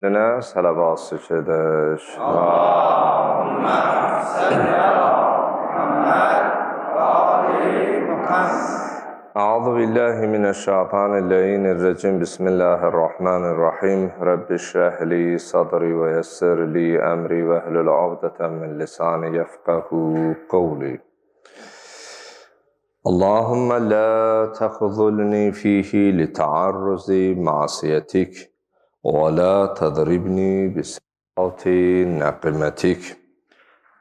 Nənə sələvat şükürlər. Allahümme salli ala Muhammed ve ali Muhammed. Euzu billahi mineşşeytanirracim. Bismillahirrahmanirrahim. Rabbi şrah li sadri ve yessir li emri ve hlul ukdeten min lisani yefkahu kavli. Allahümme la tehzulni fihi li ta'arruzi masiyetik. وَلَا تَضْرِبْنِي بِسَوْطِ نَقِمَتِكَ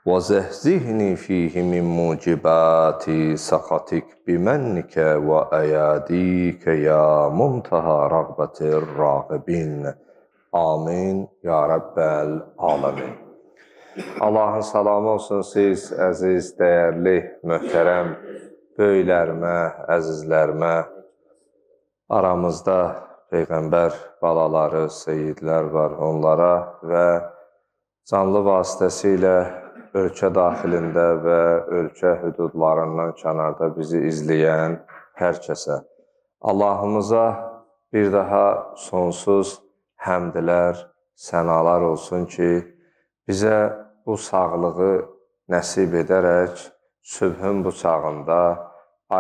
وَزَهْزِهْنِي فِيهِ مِنْ مُوجِبَاتِ سَخَطِكَ بِمَنِّكَ وَأَيَادِيكَ يَا مُنْتَهَى رَغْبَةِ الرَّاغِبِينَ. Amin. Ya Rabbel Alemin. Allahın salamı olsun siz, əziz, dəyərli, möhtərəm böyüklərimə, əzizlərimə, aramızda Peyğəmbər balaları, seyidlər var onlara və canlı vasitəsilə ölkə daxilində və ölkə hüdudlarından kənarda bizi izləyən hər kəsə. Allahımıza bir daha sonsuz həmdlər, sənalar olsun ki, bizə bu sağlığı nəsib edərək sübhün bu çağında,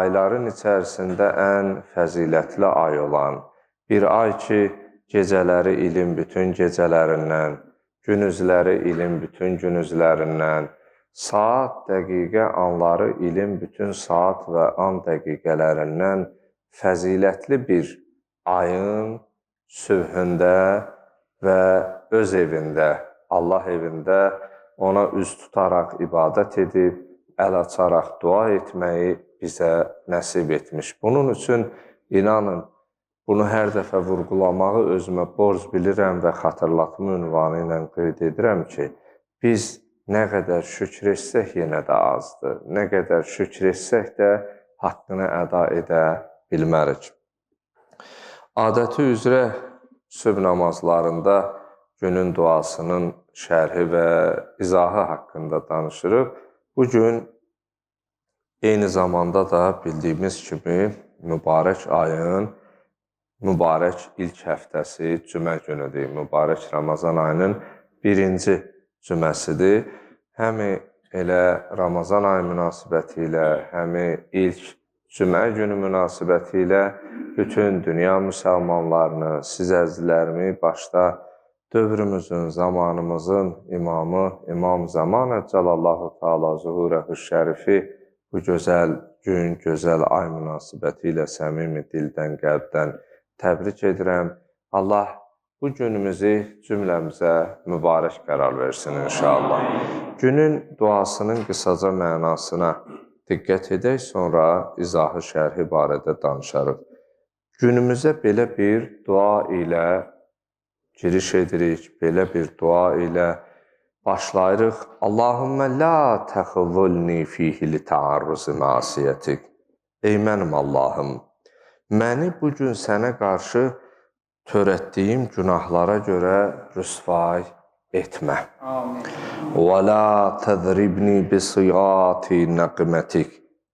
ayların içərisində ən fəzilətli ay olan, bir ay ki, gecələri ilin bütün gecələrindən, günüzləri ilin bütün günüzlərindən, saat, dəqiqə, anları ilin bütün saat və an dəqiqələrindən fəzilətli bir ayın sübhündə və öz evində, Allah evində ona üz tutaraq ibadət edib, əl açaraq dua etməyi bizə nəsib etmiş. Bunun üçün inanın, bunu hər dəfə vurğulamağı özümə borc bilirəm və xatırlatma ünvanı ilə qeyd edirəm ki, biz nə qədər şükür etsək yenə də azdır. Nə qədər şükür etsək də haqqını əda edə bilmərik. Adəti üzrə sübh namazlarında günün duasının şərhi və izahı haqqında danışırıq. Bugün eyni zamanda da bildiyimiz kimi mübarək ayın mübarək ilk həftəsi cümə günüdür. Mübarək Ramazan ayının birinci cüməsidir. Həmi elə Ramazan ayı münasibəti ilə, həmi ilk cümə günü münasibəti ilə bütün dünya müsəlmanlarını, siz əzizlərimi başda dövrümüzün, zamanımızın imamı, İmam Zaman Əcəlallahu Teala Zuhurəhu Şərifi bu gözəl gün, gözəl ay münasibəti ilə səmimi dildən, qəlbdən təbrik edirəm. Allah bu günümüzü cümləmizə mübarək qərar versin inşallah. Günün duasının qısaca mənasına diqqət edək, sonra izahı şərhi barədə danışarıq. Günümüzə belə bir dua ilə giriş edirik, belə bir dua ilə başlayırıq. Allahümme la təxvulni fihi li ta'arruzi masiyetik. Ey mənim Allahım, məni bugün sənə qarşı törətdiyim günahlara görə rüsvay etmə. Və la təzribni bisiyati nəqimətik.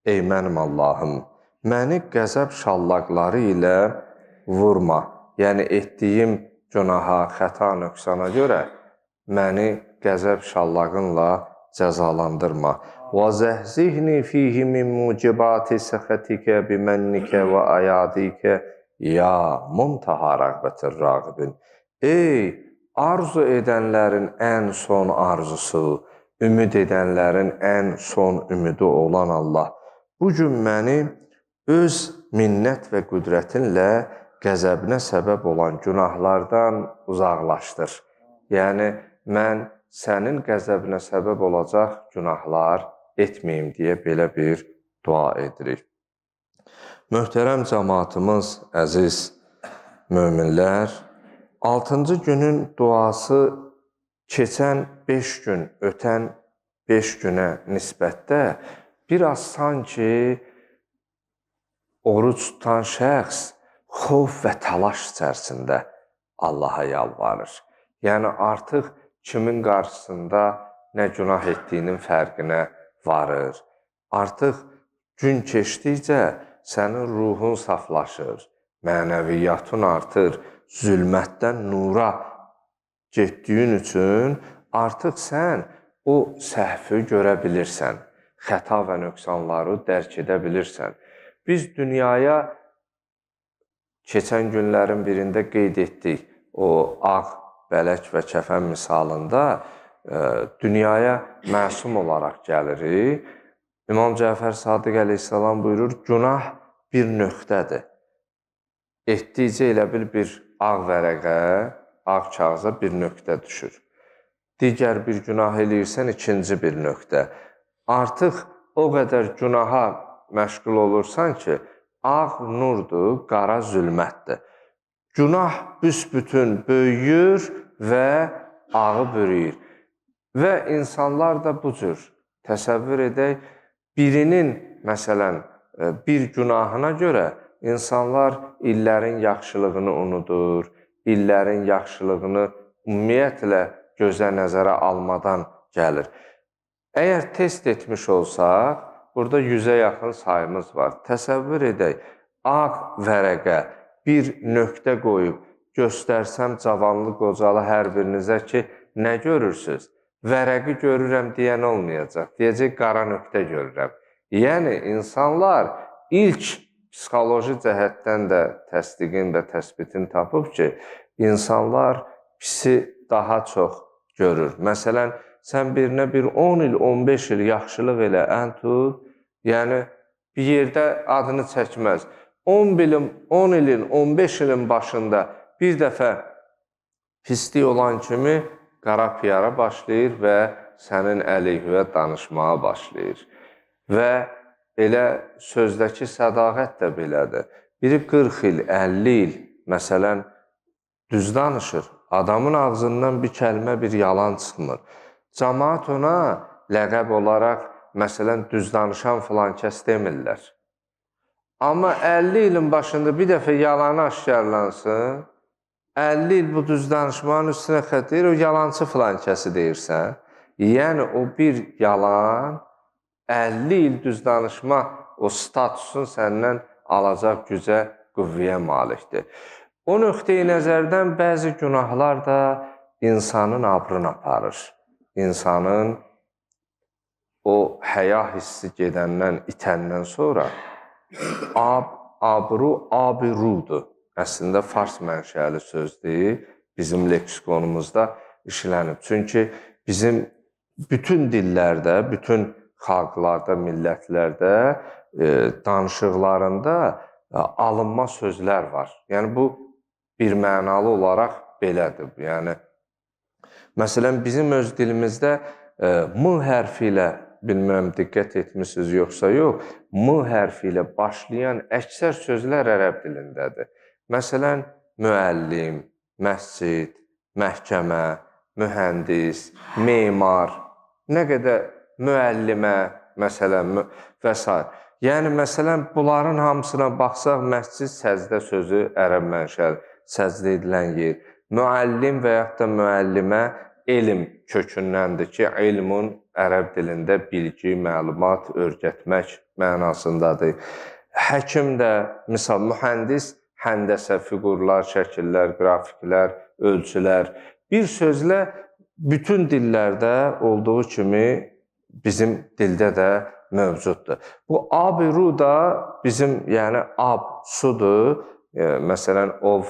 Ey mənim Allahım, məni qəzəb şallaqları ilə vurma. Yəni, etdiyim günaha, xəta, nöqsana görə məni qəzəb şallağınla cəzalandırma. وَزَهْزِهْنِي فِيهِ مِنْ مُوجِبَاتِ سَخَطِكَ بِمَنِّكَ وَأَيَادِيكَ يَا مُنْتَهَى رَغْبَةِ الرَّاغِبِينَ. Ey arzu edənlərin ən son arzusu, ümid edənlərin ən son ümidi olan Allah, bugün məni öz minnət və qüdrətinlə qəzəbinə səbəb olan günahlardan uzaqlaşdır. Yəni, mən sənin qəzəbinə səbəb olacaq günahlar etməyim deyə belə bir dua edirik. Möhtərəm cəmaatımız, əziz möminlər, 6-cı günün duası keçən 5 gün, ötən 5 günə nisbətdə biraz sanki oruç tutan şəxs xof və təlaş içərisində Allaha yalvarır. Yəni, artıq kimin qarşısında nə günah etdiyinin fərqinə varır. Artıq gün keçdikcə sənin ruhun saflaşır, mənəviyyatın artır, zülmətdən nura getdiyin üçün artıq sən o səhvi görə bilirsən, xəta və nöqsanları dərk edə bilirsən. Biz dünyaya keçən günlərin birində qeyd etdik, o ağ bələk və kəfən misalında dünyaya məsum olaraq gəlirik. İmam Cəfər Sadiq əleyhissalam buyurur, günah bir nöqtədir. Etdikcə elə bil bir ağ vərəqə, ağ kağıza bir nöqtə düşür. Digər bir günah eləyirsən, ikinci bir nöqtə. Artıq o qədər günaha məşğul olursan ki, ağ nurdur, qara zülmətdir. Günah büsbütün böyüyür və ağı bürüyür. Və insanlar da bu cür təsəvvür edək, birinin, məsələn, bir günahına görə insanlar illərin yaxşılığını unudur, illərin yaxşılığını ümumiyyətlə gözə nəzərə almadan gəlir. Əgər test etmiş olsaq, burada 100-ə yaxın sayımız var. Təsəvvür edək, ağ vərəqə bir nöqtə qoyub göstərsəm cavanlı qocalı hər birinizə ki, nə görürsünüz? Vərəqi görürəm deyən olmayacaq, deyəcək qara nöqtə görürəm. Yəni, insanlar ilk psixoloji cəhətdən də təsdiqin və təsbitin tapıb ki, insanlar pisi daha çox görür. Məsələn, sən birinə bir 10 il, 15 il yaxşılıq elə, ən tut, yəni bir yerdə adını çəkməz. 10 ilin, 15 ilin başında bir dəfə pislik olan kimi qara piyara başlayır və sənin əleyhivə danışmağa başlayır. Və elə sözdəki sədaqət də belədir. Biri 40 il, 50 il, məsələn, düz danışır. Adamın ağzından bir kəlmə, bir yalan çıxmır. Cəmaət ona ləqəb olaraq, məsələn, düz danışan filan kəs demirlər. Amma 50 ilin başında bir dəfə yalanı aşkarlansın, 50 il bu düz danışmanın üstünə xət deyir, o yalancı filan kəsi deyirsən. Yəni, o bir yalan, 50 il düz danışma o statusun səndən alacaq gücə, qüvvəyə malikdir. O nöqteyi nəzərdən bəzi günahlar da insanın abrını aparır. İnsanın o həya hissi gedəndən, itəndən sonra abirudur. Əslində, fars mənşəli sözdür, bizim leksikonumuzda işlənib. Çünki bizim bütün dillərdə, bütün xalqlarda, millətlərdə, danışıqlarında alınma sözlər var. Yəni, bu bir mənalı olaraq belədir. Yəni, məsələn, bizim öz dilimizdə M hərfi ilə, bilmirəm, diqqət etmişsiniz yoxsa yox, M hərfi ilə başlayan əksər sözlər ərəb dilindədir. Məsələn, müəllim, məscid, məhkəmə, mühəndis, memar, nə qədər müəllimə, məsələn, və s. Yəni, məsələn, bunların hamısına baxsaq, məscid səzdə sözü ərəb mənşəli, səzdə edilən yer. Müəllim və yaxud da müəllimə elm kökündəndir ki, ilmun ərəb dilində bilgi, məlumat, öyrətmək mənasındadır. Həkim də, misal, mühəndis, həndəsə, fiqurlar, şəkillər, qrafiklər, ölçülər. Bir sözlə bütün dillərdə olduğu kimi bizim dildə də mövcuddur. Bu abiru da bizim, yəni ab, sudur. Məsələn, ov,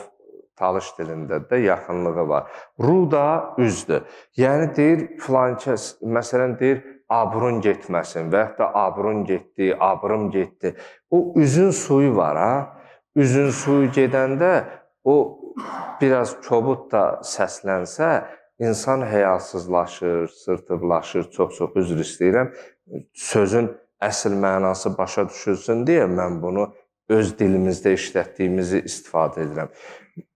talış dilində də yaxınlığı var. Ru da üzdür. Yəni deyir, filan kəs, məsələn deyir, abrun getməsin və yaxud da abrun getdi, abrım getdi. O üzün suyu var, ha? Üzün suyu gedəndə o biraz kobud da səslənsə, insan həyasızlaşır, sırtıqlaşır, çox-çox üzr istəyirəm. Sözün əsl mənası başa düşülsün deyə mən bunu öz dilimizdə işlətdiyimizi istifadə edirəm.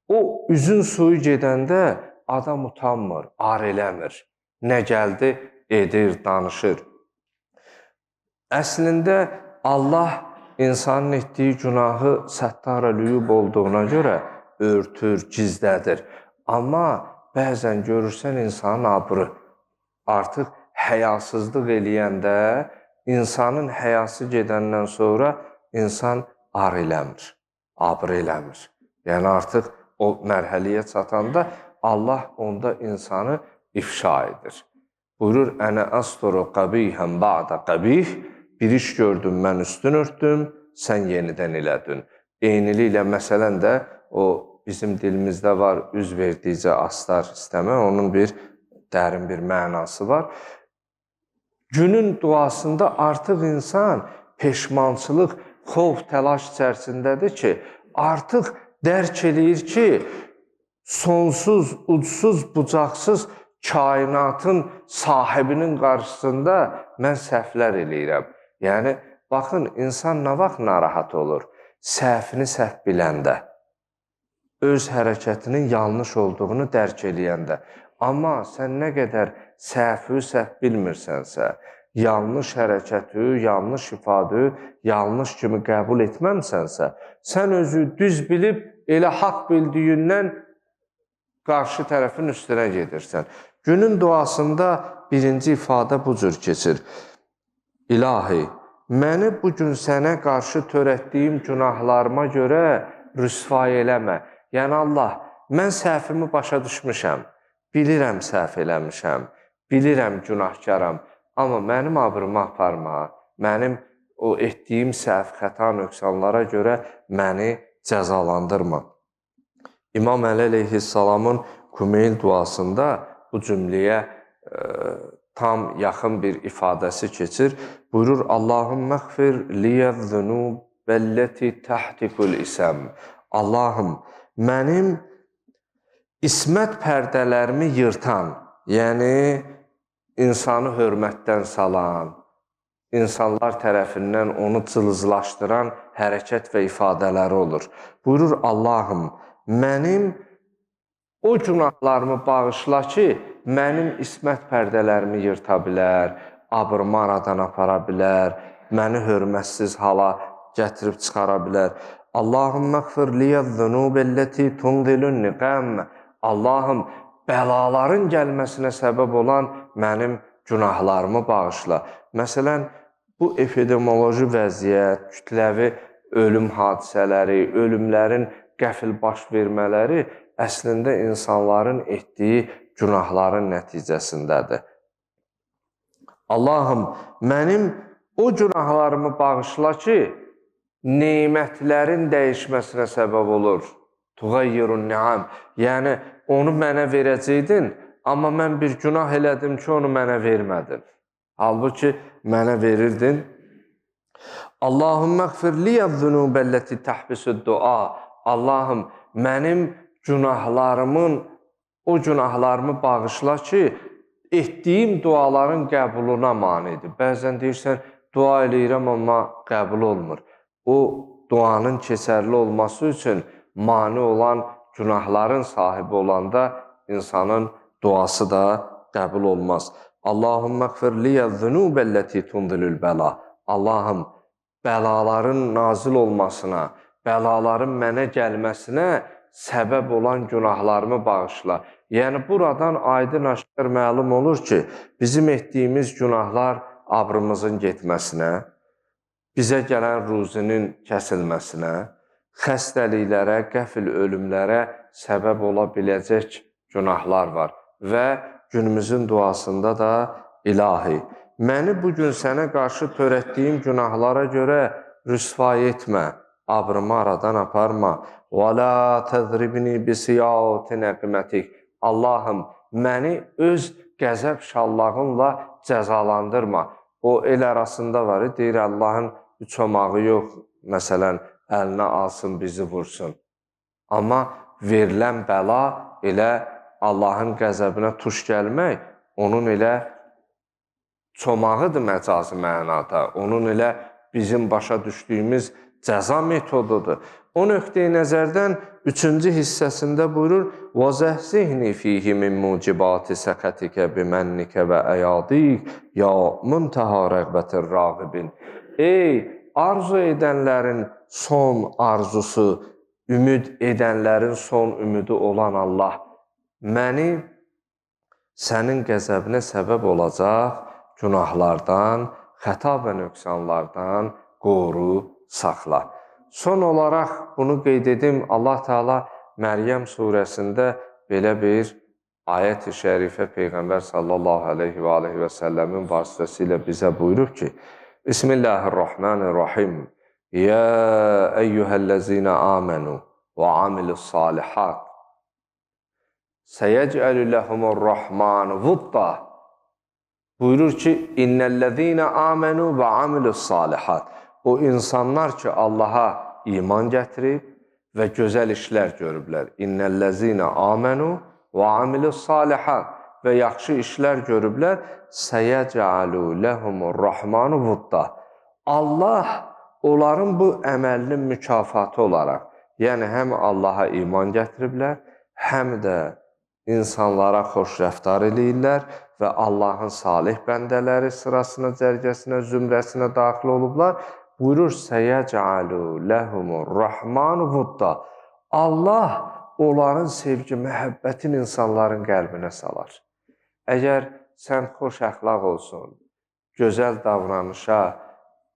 O üzün suyu gedəndə adam utanmır, ar eləmir. Nə gəldi, edir, danışır. Əslində Allah insanın etdiyi günahı səttara lüyub olduğuna görə örtür, gizlədir. Amma bəzən görürsən insanın abrı artıq həyasızlıq eləyəndə, insanın həyası gedəndən sonra insan ar eləmir, abr eləmir. Yəni artıq o mərhələyə çatanda Allah onda insanı ifşa edir. Buyurur, ənə əsturu qəbihən ba'da qəbih, bir iş gördüm, mən üstün örtdüm, sən yenidən elədin. Eyniliklə, məsələn də, o bizim dilimizdə var, üz verdikcə astar istəmə, onun bir dərin bir mənası var. Günün duasında artıq insan peşmançılıq, xovf, təlaş içərisindədir ki, artıq dərk eləyir ki, sonsuz, ucsuz, bucaqsız kainatın sahibinin qarşısında mən səhvlər eləyirəm. Yəni, baxın, insan nə vaxt narahat olur? Səhvini səhv biləndə, öz hərəkətinin yanlış olduğunu dərk eləyəndə. Amma sən nə qədər səhvi səhv bilmirsənsə, yanlış hərəkəti, yanlış ifadə, yanlış kimi qəbul etməmsənsə, sən özü düz bilib, elə haqq bildiyindən qarşı tərəfin üstünə gedirsən. Günün duasında birinci ifadə bu cür keçir. İlahi, məni bugün sənə qarşı törətdiyim günahlarıma görə rüsvay eləmə. Yəni Allah, mən səhvimi başa düşmüşəm, bilirəm səhv eləmişəm, bilirəm günahkaram, amma mənim abrımı aparma, mənim o etdiyim səhv, xəta, nöqsanlara görə məni cəzalandırma. İmam Əli əleyhissalamın Kumeyl duasında bu cümləyə tam yaxın bir ifadəsi keçir. Buyurur, Allahümmə xfir liyyəz-zunubəlləti təhtikul isəm. Allahım, mənim ismət pərdələrimi yırtan, yəni insanı hörmətdən salan, insanlar tərəfindən onu cılızlaşdıran hərəkət və ifadələri olur. Buyurur, Allahım, mənim o günahlarımı bağışla ki, mənim ismət pərdələrimi yırta bilər, abrımı aradan apara bilər, məni hörmətsiz hala gətirib çıxara bilər. Allahümmə xfir liyyəz-zunubəlləti tunzilun niqəm. Allahım, bəlaların gəlməsinə səbəb olan mənim günahlarımı bağışla. Məsələn, bu epidemioloji vəziyyət, kütləvi ölüm hadisələri, ölümlərin qəfil baş vermələri əslində insanların etdiyi günahların nəticəsindədir. Allahım, mənim o günahlarımı bağışla ki, nemətlərin dəyişməsinə səbəb olur. Tuğayyirun ni'am. Yəni, onu mənə verəcəydin, amma mən bir günah elədim ki, onu mənə vermədin. Halbuki, mənə verirdin. Allahümmə xfir liyyəz-zunubəlləti təhbisud-dua. Allahım, mənim o günahlarımı bağışla ki, etdiyim duaların qəbuluna manidir. Bəzən deyirsən, dua eləyirəm, amma qəbul olmur. O, duanın keçərli olması üçün mani olan günahların sahibi olanda insanın duası da qəbul olmaz. Allahümmə xfir liyyəz-zunubəlləti tunzilul bəla. Allahım, bəlaların nazil olmasına, bəlaların mənə gəlməsinə səbəb olan günahlarımı bağışla. Yəni, buradan aydın aşkar məlum olur ki, bizim etdiyimiz günahlar abrımızın getməsinə, bizə gələn ruzinin kəsilməsinə, xəstəliklərə, qəfil ölümlərə səbəb ola biləcək günahlar var. Və günümüzün duasında da ilahi, məni bugün sənə qarşı törətdiyim günahlara görə rüsvay etmə, abrımı aradan aparma. وَلَا تَذْرِبْنِي بِسِيَاوْتِ نَقِمَتِكِ. Allahım, məni öz qəzəb şallağınla cəzalandırma. O, el arasında var, deyir Allahın üç omağı yox, məsələn, əlinə alsın, bizi vursun. Amma verilən bəla elə Allahın qəzəbinə tuş gəlmək, onun elə çomağıdır məcazi mənada, onun elə bizim başa düşdüyümüz cəza metodudur. O nöqteyi nəzərdən 3-cü hissəsində buyurur, وَزَهْزِهْنِ فِيهِ مِنْ مُوجِبَاتِ سَكَتِكَ بِمَنِّكَ وَأَيَادِيكَ يَا مُنْتَهَا رَغْبَةِ الرَّاغِبِينَ. Ey, arzu edənlərin son arzusu, ümid edənlərin son ümidi olan Allah, məni sənin qəzəbinə səbəb olacaq günahlardan, xəta və nöqsanlardan qoru, saxla. Son olaraq bunu qeyd edim, Allah Teala Məryəm surəsində belə bir ayət-i şərifə Peyğəmbər sallallahu aleyhi və aleyhi və səlləmin vasitəsilə bizə buyurub ki, Bismillahirrahmanirrahim. Ya eyyuhəl-ləzinə amenu və amilus-salihat. Səyəcəlü ləhumur-rahmanu vudda. Buyurur ki, İnnəl-ləzinə amenu və amilus-salihat. O insanlar ki, Allaha iman gətirib və gözəl işlər görüblər. İnnəl-ləzinə amenu və amilus-salihat. Və yaxşı işlər görüblər. Səyəcəlu ləhumur-rahmanu vudda. Allah onların bu əməlinin mükafatı olaraq, yəni həm Allaha iman gətiriblər, həm də insanlara xoş rəftar eləyirlər və Allahın salih bəndələri sırasına, cərgəsinə, zümrəsinə daxil olublar. Buyurur, Səyəcəlu ləhumur-rahmanu vudda. Allah onların sevgi, məhəbbətin insanların qəlbinə salar. Əgər sən xoş əxlaq olsun, gözəl davranışa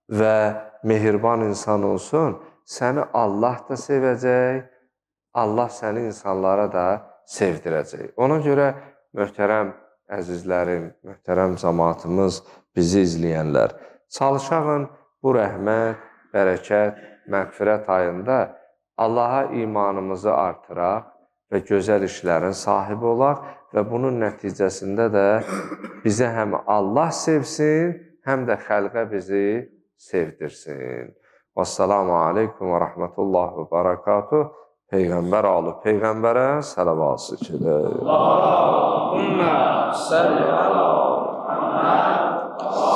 və mehriban insan olsun, səni Allah da sevəcək, Allah səni insanlara da sevdirəcək. Ona görə möhtərəm əzizlərim, möhtərəm cəmaatımız, bizi izləyənlər, çalışağın bu rəhmət, bərəkət, məğfirət ayında Allaha imanımızı artıraq və gözəl işlərin sahibi olaq və bunun nəticəsində də bizə həm Allah sevsin, həm də xəlqə bizi sevdirsin. Vəssalamu aleykum və rəhmətullahi və barakatuh. Peyğəmbər alı Peyğəmbərə sələvat-ı çəkək. Allahümmə salli ala Muhammed.